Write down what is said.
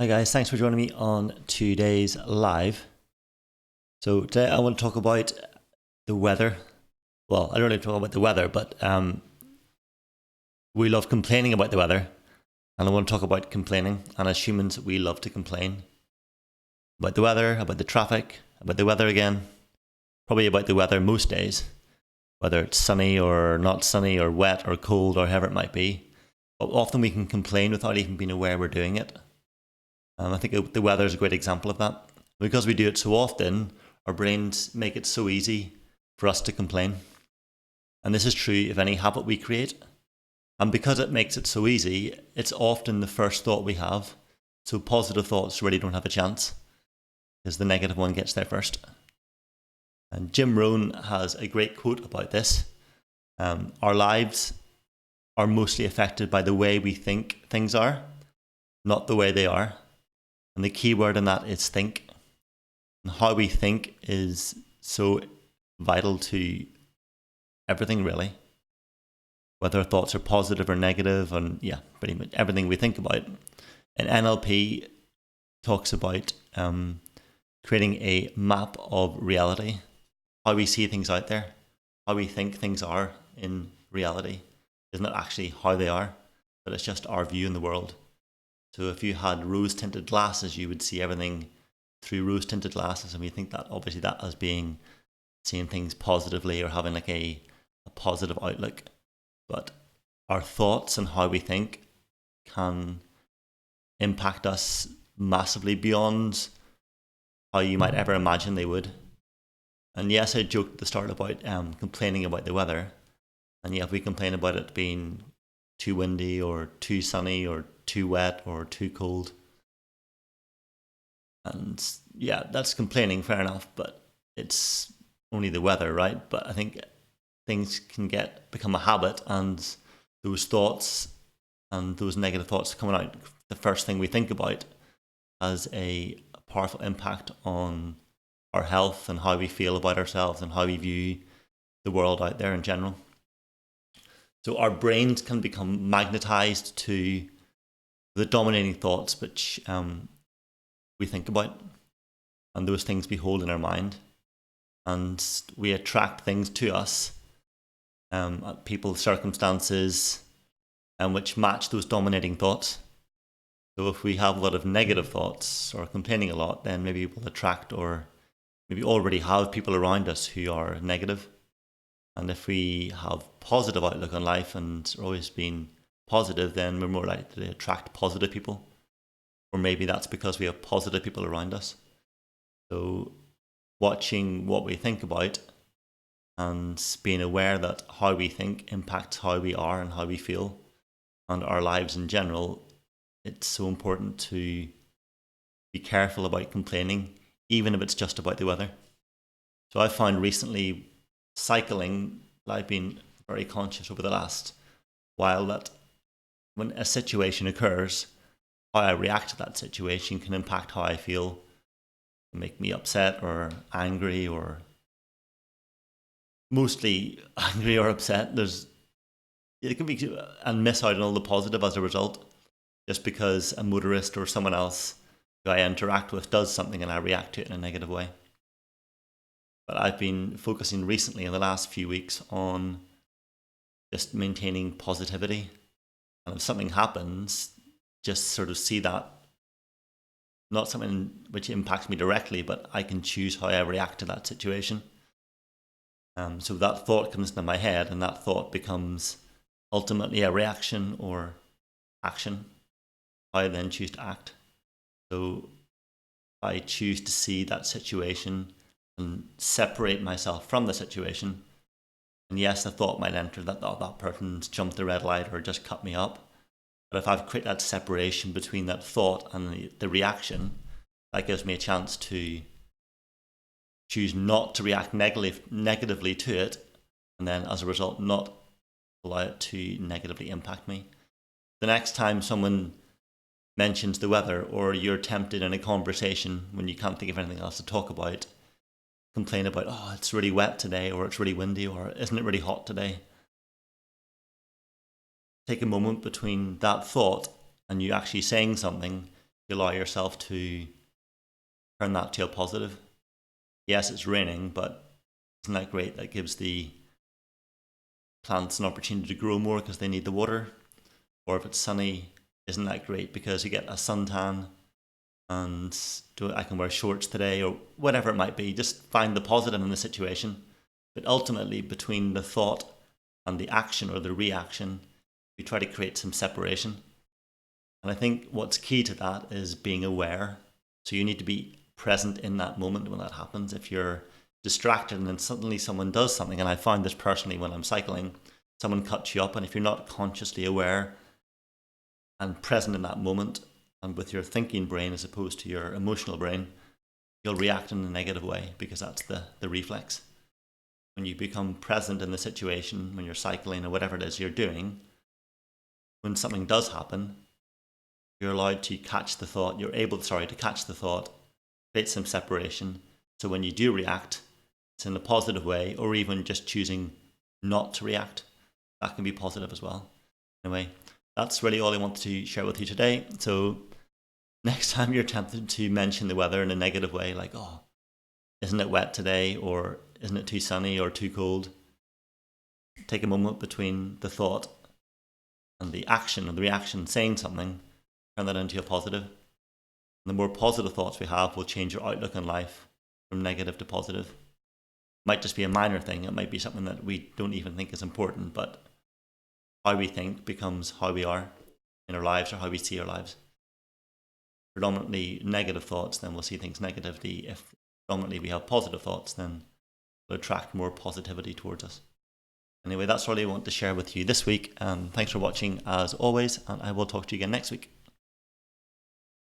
Hi guys, thanks for joining me on today's live. So today I want to talk about the weather. Well, I don't really talk about the weather, but we love complaining about the weather. And I want to talk about complaining. And as humans, we love to complain about the weather, about the traffic, about the weather again. Probably about the weather most days, whether it's sunny or not sunny or wet or cold or however it might be. But often we can complain without even being aware we're doing it. I think the weather is a great example of that. Because we do it so often, our brains make it so easy for us to complain. And this is true of any habit we create. And because it makes it so easy, it's often the first thought we have. So positive thoughts really don't have a chance, because the negative one gets there first. And Jim Rohn has a great quote about this. Our lives are mostly affected by the way we think things are, not the way they are. And the key word in that is think. And how we think is so vital to everything, really. Whether our thoughts are positive or negative, and pretty much everything we think about. And NLP talks about creating a map of reality, how we see things out there, how we think things are in reality. It's not actually how they are, but it's just our view in the world. So if you had rose-tinted glasses, you would see everything through rose-tinted glasses, and we think that obviously that as being seeing things positively or having like a positive outlook. But our thoughts and how we think can impact us massively beyond how you might ever imagine they would. And yes, I joked at the start about complaining about the weather. And yeah, if we complain about it being too windy or too sunny or too wet or too cold, and yeah, that's complaining, fair enough, but it's only the weather, right? But I think things can become a habit, and those thoughts and those negative thoughts coming out, the first thing we think about, has a powerful impact on our health and how we feel about ourselves and how we view the world out there in general. So our brains can become magnetized to the dominating thoughts which we think about, and those things we hold in our mind, and we attract things to us, people, circumstances, and which match those dominating thoughts. So if we have a lot of negative thoughts or complaining a lot, then maybe we'll attract or maybe already have people around us who are negative. And if we have positive outlook on life and are always being positive, then we're more likely to attract positive people. Or maybe that's because we have positive people around us. So watching what we think about and being aware that how we think impacts how we are and how we feel and our lives in general, it's so important to be careful about complaining, even if it's just about the weather. So I found recently cycling, I've been very conscious over the last while that when a situation occurs, how I react to that situation can impact how I feel, make me upset or angry, or mostly angry or upset. It can be, and miss out on all the positive as a result, just because a motorist or someone else who I interact with does something and I react to it in a negative way. But I've been focusing recently in the last few weeks on just maintaining positivity. And if something happens, just sort of see that not something which impacts me directly, but I can choose how I react to that situation. So that thought comes into my head, and that thought becomes ultimately a reaction or action. I then choose to act. So I choose to see that situation and separate myself from the situation. And yes, the thought might enter that that person's jumped the red light or just cut me up. But if I've created that separation between that thought and the reaction, that gives me a chance to choose not to react negatively to it, and then as a result not allow it to negatively impact me. The next time someone mentions the weather, or you're tempted in a conversation when you can't think of anything else to talk about, complain about, oh, it's really wet today, or it's really windy, or isn't it really hot today? Take a moment between that thought and you actually saying something You allow yourself to turn that to a positive. Yes, it's raining, but isn't that great? That gives the plants an opportunity to grow more because they need the water. Or if it's sunny, isn't that great because you get a suntan, and I can wear shorts today, or whatever it might be. Just find the positive in the situation. But ultimately, between the thought and the action or the reaction, we try to create some separation. And I think what's key to that is being aware. So you need to be present in that moment when that happens. If you're distracted and then suddenly someone does something, and I find this personally when I'm cycling, someone cuts you up, and if you're not consciously aware and present in that moment and with your thinking brain as opposed to your emotional brain, you'll react in a negative way because that's the reflex. When you become present in the situation, when you're cycling or whatever it is you're doing, when something does happen, you're allowed to catch the thought, to catch the thought, create some separation. So when you do react, it's in a positive way, or even just choosing not to react. That can be positive as well. Anyway, that's really all I want to share with you today. So next time you're tempted to mention the weather in a negative way, like, oh, isn't it wet today? Or isn't it too sunny or too cold? Take a moment between the thought and the action or the reaction, saying something, turn that into a positive. And the more positive thoughts we have will change your outlook on life from negative to positive. It might just be a minor thing. It might be something that we don't even think is important, but how we think becomes how we are in our lives or how we see our lives. Predominantly negative thoughts, then we'll see things negatively. If predominantly we have positive thoughts, then we'll attract more positivity towards us. Anyway, that's all I want to share with you this week. Thanks for watching as always, and I will talk to you again next week.